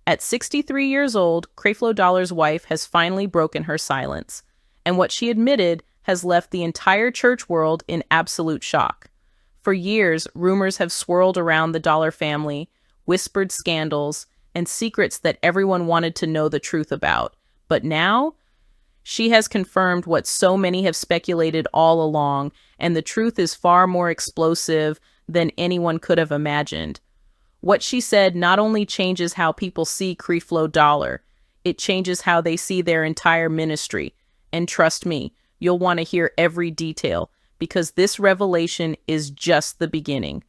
At 63 years old, Creflo Dollar's wife has finally broken her silence, and what she admitted has left the entire church world in absolute shock. For years, rumors have swirled around the Dollar family, whispered scandals, and secrets that everyone wanted to know the truth about. But now, she has confirmed what so many have speculated all along, and the truth is far more explosive than anyone could have imagined. What she said not only changes how people see Creflo Dollar, it changes how they see their entire ministry. And trust me, you'll want to hear every detail, because this revelation is just the beginning.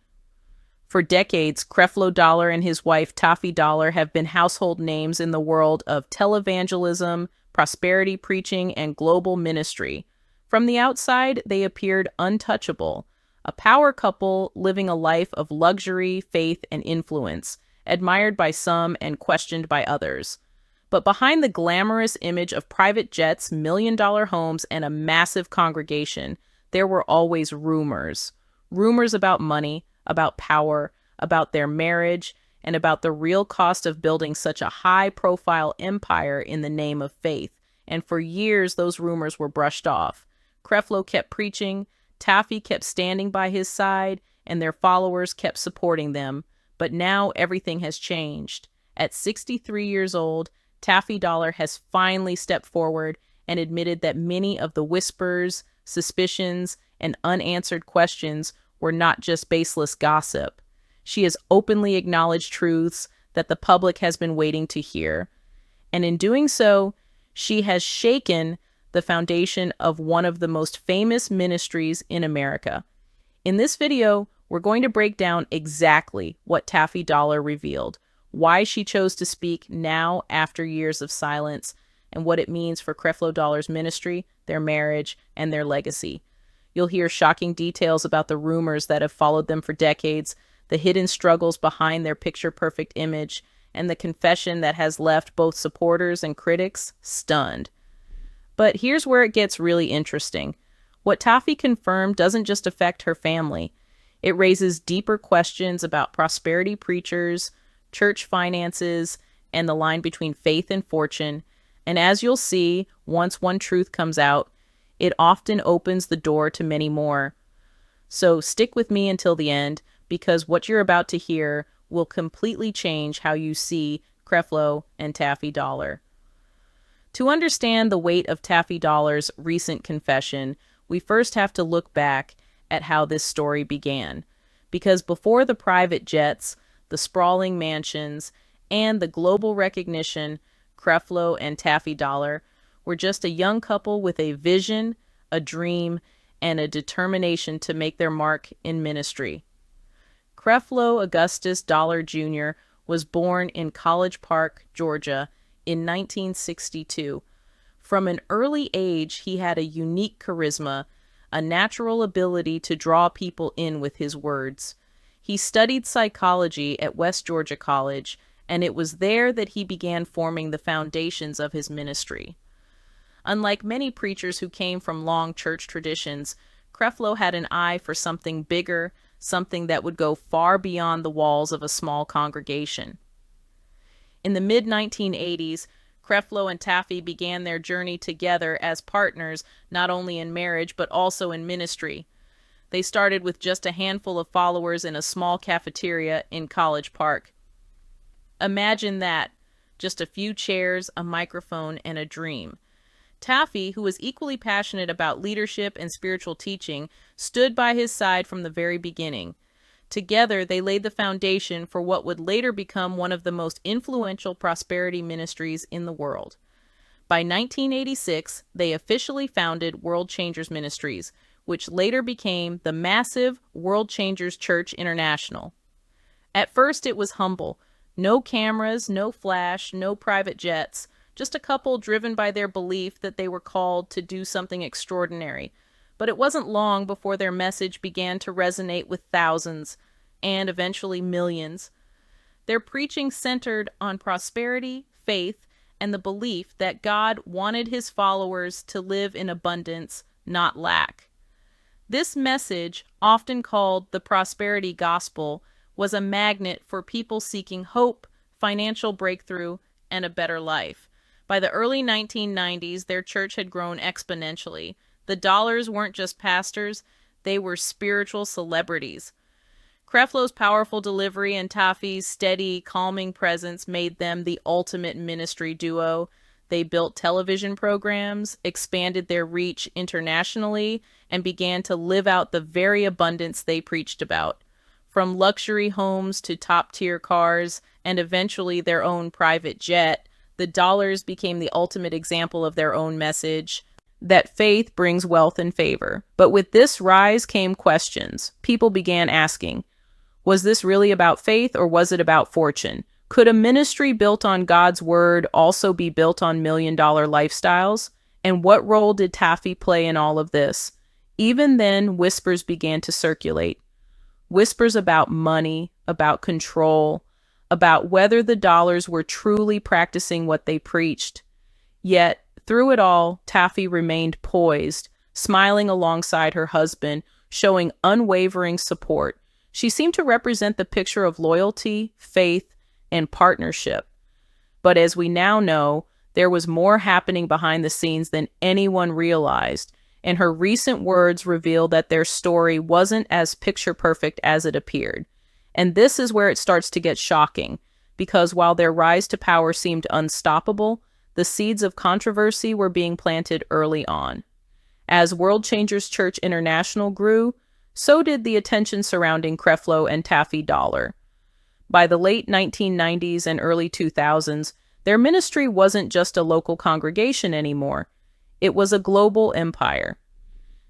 For decades, Creflo Dollar and his wife Taffi Dollar have been household names in the world of televangelism, prosperity preaching, and global ministry. From the outside, they appeared untouchable, a power couple living a life of luxury, faith, and influence, admired by some and questioned by others. But behind the glamorous image of private jets, million-dollar homes, and a massive congregation, there were always rumors. Rumors about money, about power, about their marriage, and about the real cost of building such a high-profile empire in the name of faith. And for years, those rumors were brushed off. Creflo kept preaching, Taffi kept standing by his side, and their followers kept supporting them. But now everything has changed. At 63 years old, Taffi Dollar has finally stepped forward and admitted that many of the whispers, suspicions, and unanswered questions were not just baseless gossip. She has openly acknowledged truths that the public has been waiting to hear. And in doing so, she has shaken the foundation of one of the most famous ministries in America. In this video, we're going to break down exactly what Taffi Dollar revealed, why she chose to speak now after years of silence, and what it means for Creflo Dollar's ministry, their marriage, and their legacy. You'll hear shocking details about the rumors that have followed them for decades, the hidden struggles behind their picture-perfect image, and the confession that has left both supporters and critics stunned. But here's where it gets really interesting. What Taffi confirmed doesn't just affect her family. It raises deeper questions about prosperity preachers, church finances, and the line between faith and fortune. And as you'll see, once one truth comes out, it often opens the door to many more. So stick with me until the end, because what you're about to hear will completely change how you see Creflo and Taffi Dollar. To understand the weight of Taffi Dollar's recent confession, we first have to look back at how this story began. Because before the private jets, the sprawling mansions, and the global recognition, Creflo and Taffi Dollar were just a young couple with a vision, a dream, and a determination to make their mark in ministry. Creflo Augustus Dollar Jr. was born in College Park, Georgia, in 1962. From an early age, he had a unique charisma, a natural ability to draw people in with his words. He studied psychology at West Georgia College, and it was there that he began forming the foundations of his ministry. Unlike many preachers who came from long church traditions, Creflo had an eye for something bigger, something that would go far beyond the walls of a small congregation. In the mid-1980s, Creflo and Taffi began their journey together as partners, not only in marriage but also in ministry. They started with just a handful of followers in a small cafeteria in College Park. Imagine that, just a few chairs, a microphone, and a dream. Taffi, who was equally passionate about leadership and spiritual teaching, stood by his side from the very beginning. Together, they laid the foundation for what would later become one of the most influential prosperity ministries in the world. By 1986, they officially founded World Changers Ministries, which later became the massive World Changers Church International. At first, it was humble. No cameras, no flash, no private jets, just a couple driven by their belief that they were called to do something extraordinary. But it wasn't long before their message began to resonate with thousands, and eventually millions. Their preaching centered on prosperity, faith, and the belief that God wanted his followers to live in abundance, not lack. This message, often called the prosperity gospel, was a magnet for people seeking hope, financial breakthrough, and a better life. By the early 1990s, their church had grown exponentially. The Dollars weren't just pastors, they were spiritual celebrities. Creflo's powerful delivery and Taffi's steady, calming presence made them the ultimate ministry duo. They built television programs, expanded their reach internationally, and began to live out the very abundance they preached about. From luxury homes to top-tier cars, and eventually their own private jet, the Dollars became the ultimate example of their own message, that faith brings wealth and favor. But with this rise came questions. People began asking, was this really about faith or was it about fortune? Could a ministry built on God's word also be built on million-dollar lifestyles? And what role did Taffi play in all of this? Even then, whispers began to circulate. Whispers about money, about control, about whether the Dollars were truly practicing what they preached. Yet, through it all, Taffi remained poised, smiling alongside her husband, showing unwavering support. She seemed to represent the picture of loyalty, faith, and partnership. But as we now know, there was more happening behind the scenes than anyone realized, and her recent words reveal that their story wasn't as picture perfect as it appeared. And this is where it starts to get shocking, because while their rise to power seemed unstoppable, the seeds of controversy were being planted early on. As World Changers Church International grew, so did the attention surrounding Creflo and Taffi Dollar. By the late 1990s and early 2000s, their ministry wasn't just a local congregation anymore. It was a global empire.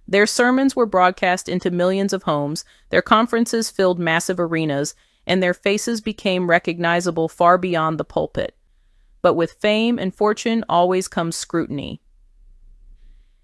Their sermons were broadcast into millions of homes, their conferences filled massive arenas, and their faces became recognizable far beyond the pulpit. But with fame and fortune always comes scrutiny.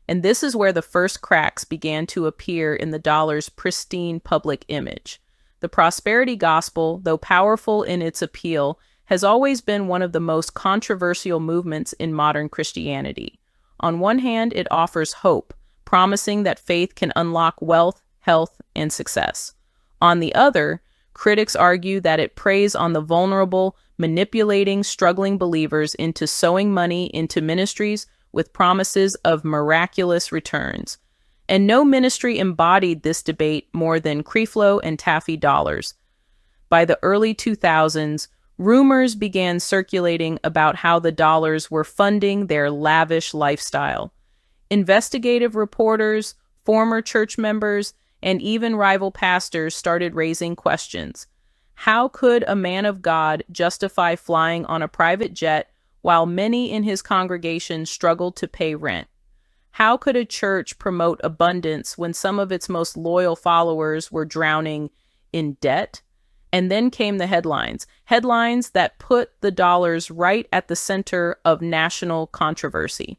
And this is where the first cracks began to appear in the Dollar's pristine public image. The prosperity gospel, though powerful in its appeal, has always been one of the most controversial movements in modern Christianity. On one hand, it offers hope, promising that faith can unlock wealth, health, and success. On the other, critics argue that it preys on the vulnerable, manipulating struggling believers into sowing money into ministries with promises of miraculous returns. And no ministry embodied this debate more than Creflo and Taffi Dollars. By the early 2000s, rumors began circulating about how the Dollars were funding their lavish lifestyle. Investigative reporters, former church members, and even rival pastors started raising questions. How could a man of God justify flying on a private jet while many in his congregation struggled to pay rent? How could a church promote abundance when some of its most loyal followers were drowning in debt? And then came the headlines that put the Dollars right at the center of national controversy.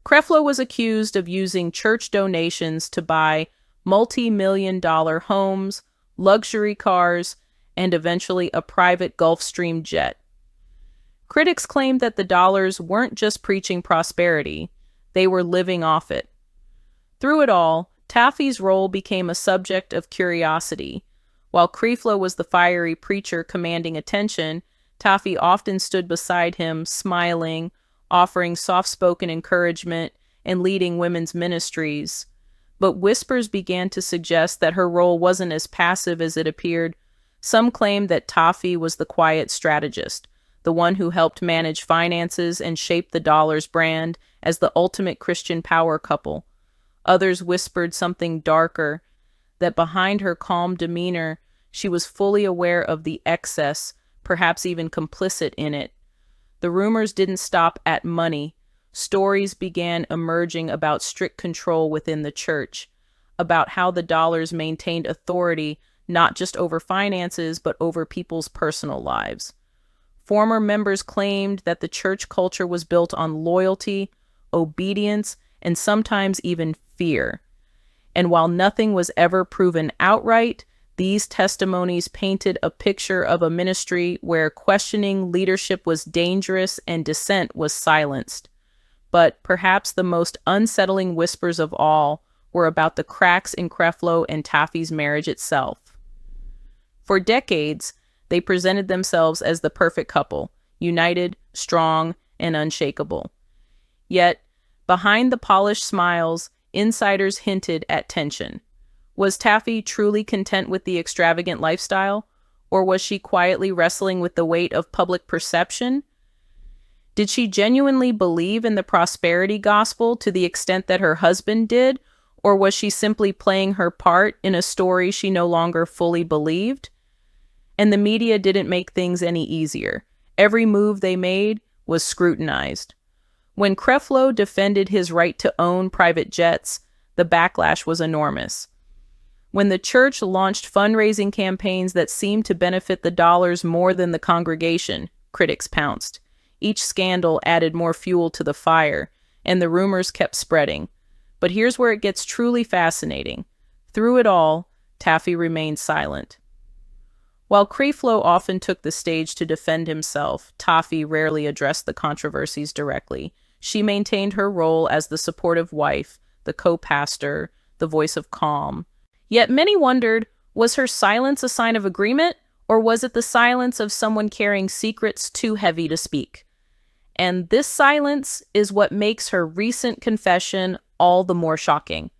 Creflo was accused of using church donations to buy multi-million-dollar homes, luxury cars, and eventually a private Gulfstream jet. Critics claimed that the Dollars weren't just preaching prosperity, they were living off it. Through it all, Taffi's role became a subject of curiosity. While Creflo was the fiery preacher commanding attention, Taffi often stood beside him, smiling, offering soft-spoken encouragement, and leading women's ministries. But whispers began to suggest that her role wasn't as passive as it appeared. Some claimed that Taffi was the quiet strategist, the one who helped manage finances and shape the Dollars brand as the ultimate Christian power couple. Others whispered something darker, that behind her calm demeanor, she was fully aware of the excess, perhaps even complicit in it. The rumors didn't stop at money. Stories began emerging about strict control within the church, about how the Dollars maintained authority not just over finances, but over people's personal lives. Former members claimed that the church culture was built on loyalty, obedience, and sometimes even fear. And while nothing was ever proven outright, these testimonies painted a picture of a ministry where questioning leadership was dangerous and dissent was silenced. But perhaps the most unsettling whispers of all were about the cracks in Creflo and Taffi's marriage itself. For decades, They presented themselves as the perfect couple, united, strong, and unshakable. Yet, behind the polished smiles, insiders hinted at tension. Was Taffi truly content with the extravagant lifestyle, or was she quietly wrestling with the weight of public perception? Did she genuinely believe in the prosperity gospel to the extent that her husband did, or was she simply playing her part in a story she no longer fully believed? And the media didn't make things any easier. Every move they made was scrutinized. When Creflo defended his right to own private jets, the backlash was enormous. When the church launched fundraising campaigns that seemed to benefit the dollars more than the congregation, critics pounced. Each scandal added more fuel to the fire, and the rumors kept spreading. But here's where it gets truly fascinating. Through it all, Taffi remained silent. While Creflo often took the stage to defend himself, Taffi rarely addressed the controversies directly. She maintained her role as the supportive wife, the co-pastor, the voice of calm. Yet many wondered, was her silence a sign of agreement, or was it the silence of someone carrying secrets too heavy to speak? And this silence is what makes her recent confession all the more shocking.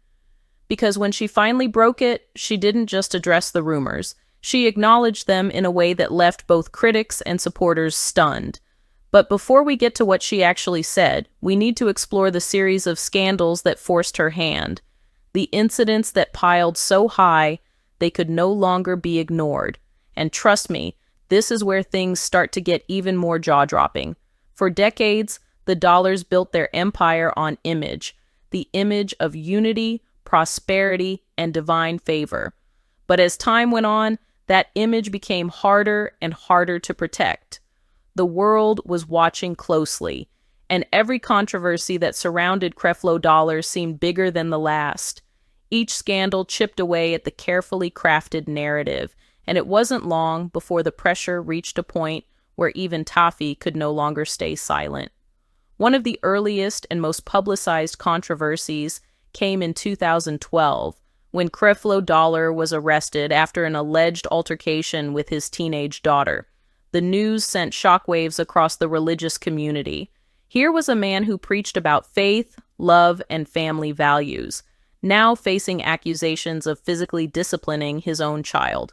Because when she finally broke it, she didn't just address the rumors. She acknowledged them in a way that left both critics and supporters stunned. But before we get to what she actually said, we need to explore the series of scandals that forced her hand. The incidents that piled so high, they could no longer be ignored. And trust me, this is where things start to get even more jaw-dropping. For decades, the dollars built their empire on image, the image of unity, prosperity, and divine favor. But as time went on, that image became harder and harder to protect. The world was watching closely, and every controversy that surrounded Creflo Dollar seemed bigger than the last. Each scandal chipped away at the carefully crafted narrative, and it wasn't long before the pressure reached a point where even Taffi could no longer stay silent. One of the earliest and most publicized controversies came in 2012, when Creflo Dollar was arrested after an alleged altercation with his teenage daughter. The news sent shockwaves across the religious community. Here was a man who preached about faith, love, and family values, now facing accusations of physically disciplining his own child.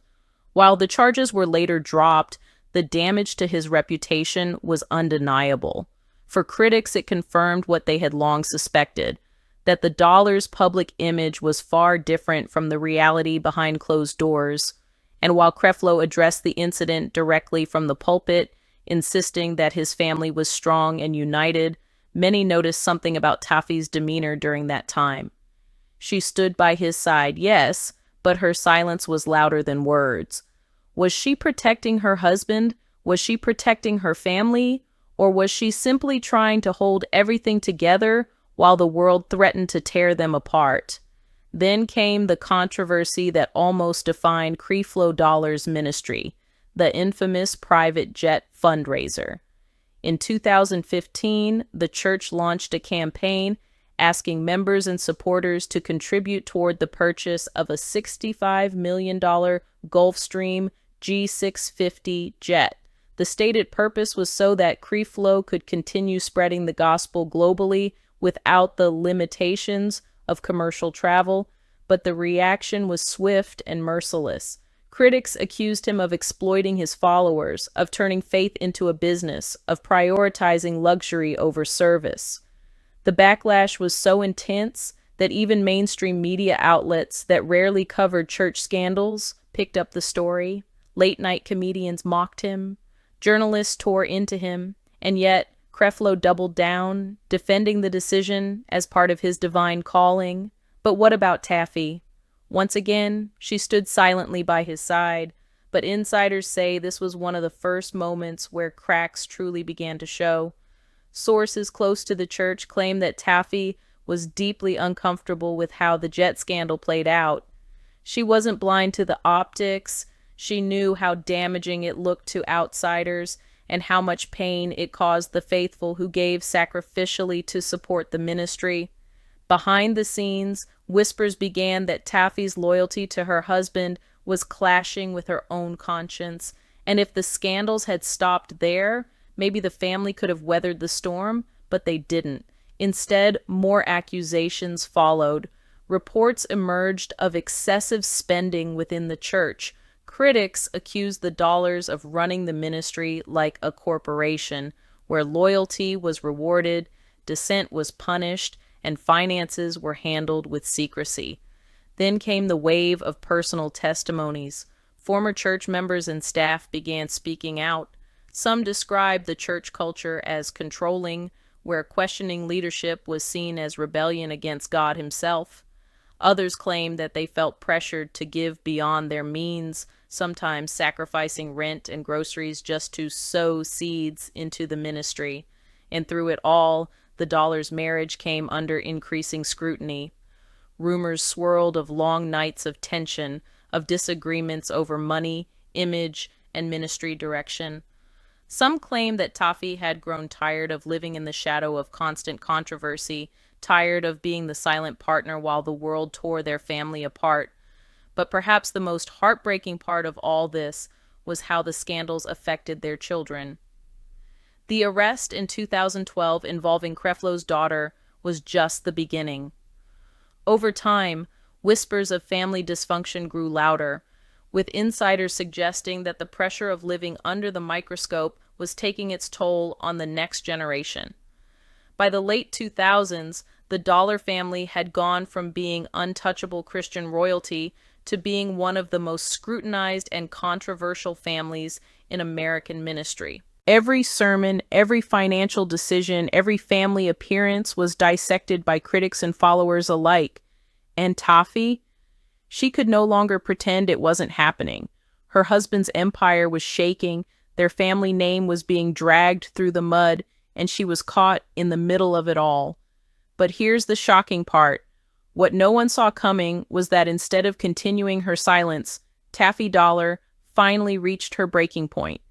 While the charges were later dropped, the damage to his reputation was undeniable. For critics, it confirmed what they had long suspected, that the dollar's public image was far different from the reality behind closed doors. And while Creflo addressed the incident directly from the pulpit, insisting that his family was strong and united, many noticed something about Taffi's demeanor during that time. She stood by his side, yes, but her silence was louder than words. Was she protecting her husband? Was she protecting her family? Or was she simply trying to hold everything together while the world threatened to tear them apart? Then came the controversy that almost defined Creflo Dollar's ministry, the infamous private jet fundraiser. In 2015, the church launched a campaign asking members and supporters to contribute toward the purchase of a $65 million Gulfstream G650 jet. The stated purpose was so that Creflo could continue spreading the gospel globally without the limitations of commercial travel, but the reaction was swift and merciless. Critics accused him of exploiting his followers, of turning faith into a business, of prioritizing luxury over service. The backlash was so intense that even mainstream media outlets that rarely covered church scandals picked up the story. Late-night comedians mocked him. Journalists tore into him, and yet Creflo doubled down, defending the decision as part of his divine calling. But what about Taffi? Once again, she stood silently by his side, but insiders say this was one of the first moments where cracks truly began to show. Sources close to the church claim that Taffi was deeply uncomfortable with how the jet scandal played out. She wasn't blind to the optics. She knew how damaging it looked to outsiders and how much pain it caused the faithful who gave sacrificially to support the ministry. Behind the scenes, whispers began that Taffi's loyalty to her husband was clashing with her own conscience, And if the scandals had stopped there, maybe the family could have weathered the storm, but they didn't. Instead, more accusations followed. Reports emerged of excessive spending within the church. Critics accused the Dollars of running the ministry like a corporation, where loyalty was rewarded, dissent was punished, and finances were handled with secrecy. Then came the wave of personal testimonies. Former church members and staff began speaking out. Some described the church culture as controlling, where questioning leadership was seen as rebellion against God Himself. Others claimed that they felt pressured to give beyond their means, sometimes sacrificing rent and groceries just to sow seeds into the ministry. And through it all, the Dollar's marriage came under increasing scrutiny. Rumors swirled of long nights of tension, of disagreements over money, image, and ministry direction. Some claim that Taffi had grown tired of living in the shadow of constant controversy, tired of being the silent partner while the world tore their family apart. But perhaps the most heartbreaking part of all this was how the scandals affected their children. The arrest in 2012 involving Creflo's daughter was just the beginning. Over time, whispers of family dysfunction grew louder, with insiders suggesting that the pressure of living under the microscope was taking its toll on the next generation. By the late 2000s, the Dollar family had gone from being untouchable Christian royalty to being one of the most scrutinized and controversial families in American ministry. Every sermon, every financial decision, every family appearance was dissected by critics and followers alike. And Taffi? She could no longer pretend it wasn't happening. Her husband's empire was shaking, their family name was being dragged through the mud, and she was caught in the middle of it all. But here's the shocking part. What no one saw coming was that instead of continuing her silence, Taffi Dollar finally reached her breaking point.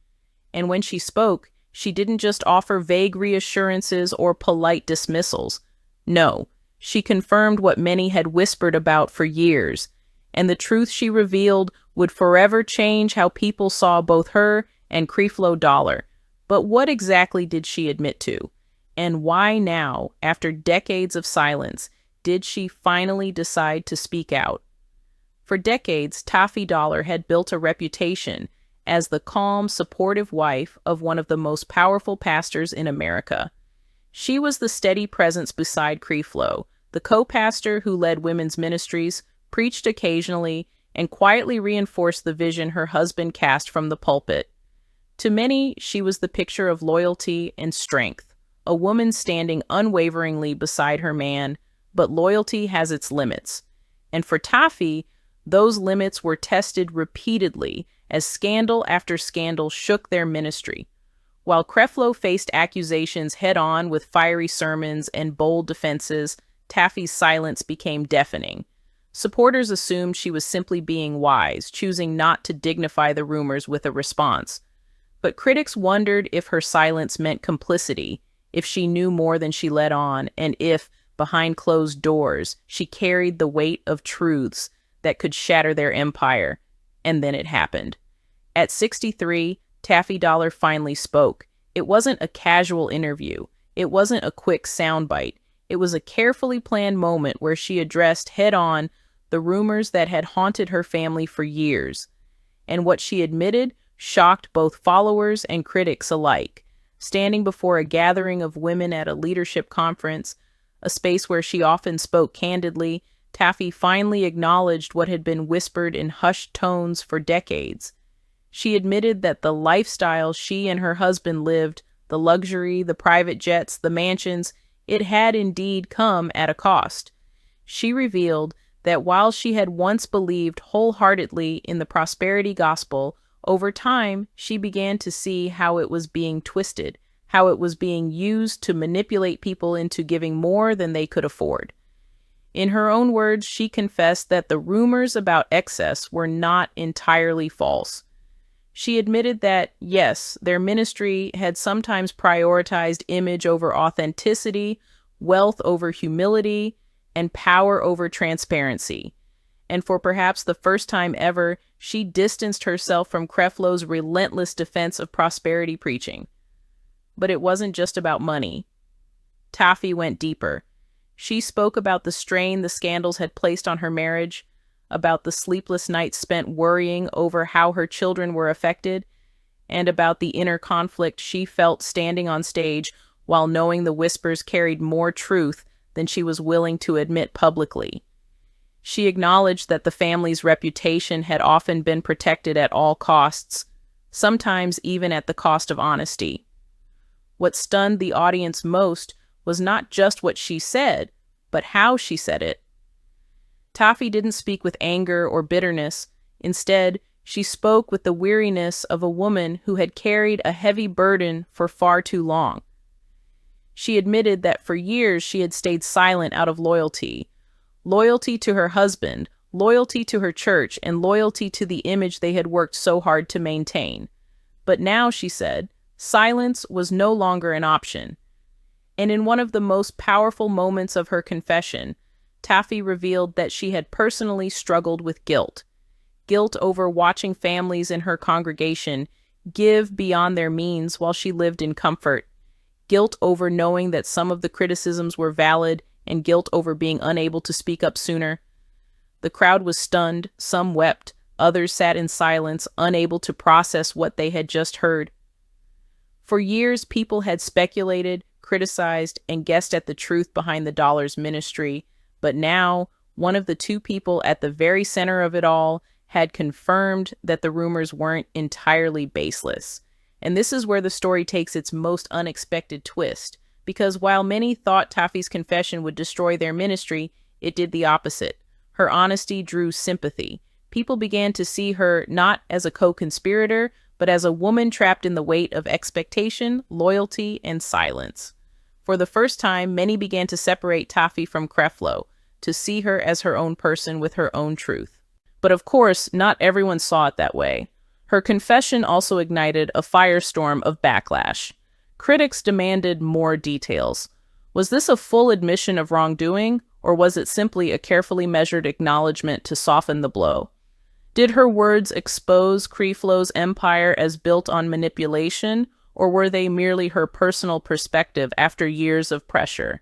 And when she spoke, she didn't just offer vague reassurances or polite dismissals. No, she confirmed what many had whispered about for years. And the truth she revealed would forever change how people saw both her and Creflo Dollar. But what exactly did she admit to? And why now, after decades of silence, did she finally decide to speak out? For decades, Taffi Dollar had built a reputation as the calm, supportive wife of one of the most powerful pastors in America. She was the steady presence beside Creflo, the co-pastor who led women's ministries, preached occasionally, and quietly reinforced the vision her husband cast from the pulpit. To many, she was the picture of loyalty and strength, a woman standing unwaveringly beside her man, but loyalty has its limits. And for Taffi, those limits were tested repeatedly as scandal after scandal shook their ministry. While Creflo faced accusations head-on with fiery sermons and bold defenses, Taffi's silence became deafening. Supporters assumed she was simply being wise, choosing not to dignify the rumors with a response. But critics wondered if her silence meant complicity, if she knew more than she let on, and if, behind closed doors, she carried the weight of truths that could shatter their empire. And then it happened. At 63, Taffi Dollar finally spoke. It wasn't a casual interview. It wasn't a quick soundbite. It was a carefully planned moment where she addressed head-on the rumors that had haunted her family for years. And what she admitted shocked both followers and critics alike. Standing before a gathering of women at a leadership conference, a space where she often spoke candidly, Taffi finally acknowledged what had been whispered in hushed tones for decades. She admitted that the lifestyle she and her husband lived, the luxury, the private jets, the mansions, it had indeed come at a cost. She revealed that while she had once believed wholeheartedly in the prosperity gospel, over time she began to see how it was being twisted, how it was being used to manipulate people into giving more than they could afford. In her own words, she confessed that the rumors about excess were not entirely false. She admitted that, yes, their ministry had sometimes prioritized image over authenticity, wealth over humility, and power over transparency. and for perhaps the first time ever, she distanced herself from Creflo's relentless defense of prosperity preaching. But it wasn't just about money. Taffi went deeper. She spoke about the strain the scandals had placed on her marriage, about the sleepless nights spent worrying over how her children were affected, and about the inner conflict she felt standing on stage while knowing the whispers carried more truth than she was willing to admit publicly. She acknowledged that the family's reputation had often been protected at all costs, sometimes even at the cost of honesty. What stunned the audience most was not just what she said, but how she said it. Taffi didn't speak with anger or bitterness. Instead, she spoke with the weariness of a woman who had carried a heavy burden for far too long. She admitted that for years she had stayed silent out of loyalty. Loyalty to her husband, loyalty to her church, and loyalty to the image they had worked so hard to maintain. But now, she said, silence was no longer an option. And in one of the most powerful moments of her confession, Taffi revealed that she had personally struggled with guilt. Guilt over watching families in her congregation give beyond their means while she lived in comfort. Guilt over knowing that some of the criticisms were valid, and guilt over being unable to speak up sooner. The crowd was stunned, some wept, others sat in silence, unable to process what they had just heard. For years, people had speculated, criticized, and guessed at the truth behind the Dollar's ministry, but now, one of the two people at the very center of it all had confirmed that the rumors weren't entirely baseless. And this is where the story takes its most unexpected twist, because while many thought Taffi's confession would destroy their ministry, it did the opposite. Her honesty drew sympathy. People began to see her not as a co-conspirator, but as a woman trapped in the weight of expectation, loyalty, and silence. For the first time, many began to separate Taffi from Creflo, to see her as her own person with her own truth. But of course, not everyone saw it that way. Her confession also ignited a firestorm of backlash. Critics demanded more details. Was this a full admission of wrongdoing, or was it simply a carefully measured acknowledgement to soften the blow? Did her words expose Creflo's empire as built on manipulation, or were they merely her personal perspective after years of pressure?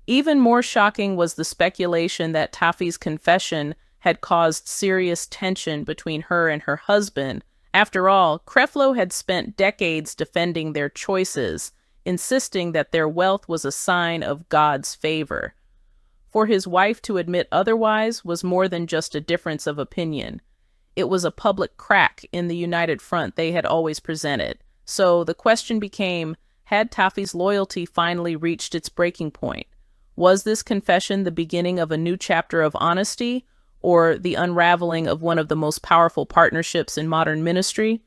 Even more shocking was the speculation that Taffi's confession had caused serious tension between her and her husband. After all, Creflo had spent decades defending their choices, insisting that their wealth was a sign of God's favor. For his wife to admit otherwise was more than just a difference of opinion. It was a public crack in the united front they had always presented. So the question became, had Taffi's loyalty finally reached its breaking point? Was this confession the beginning of a new chapter of honesty, or the unraveling of one of the most powerful partnerships in modern ministry?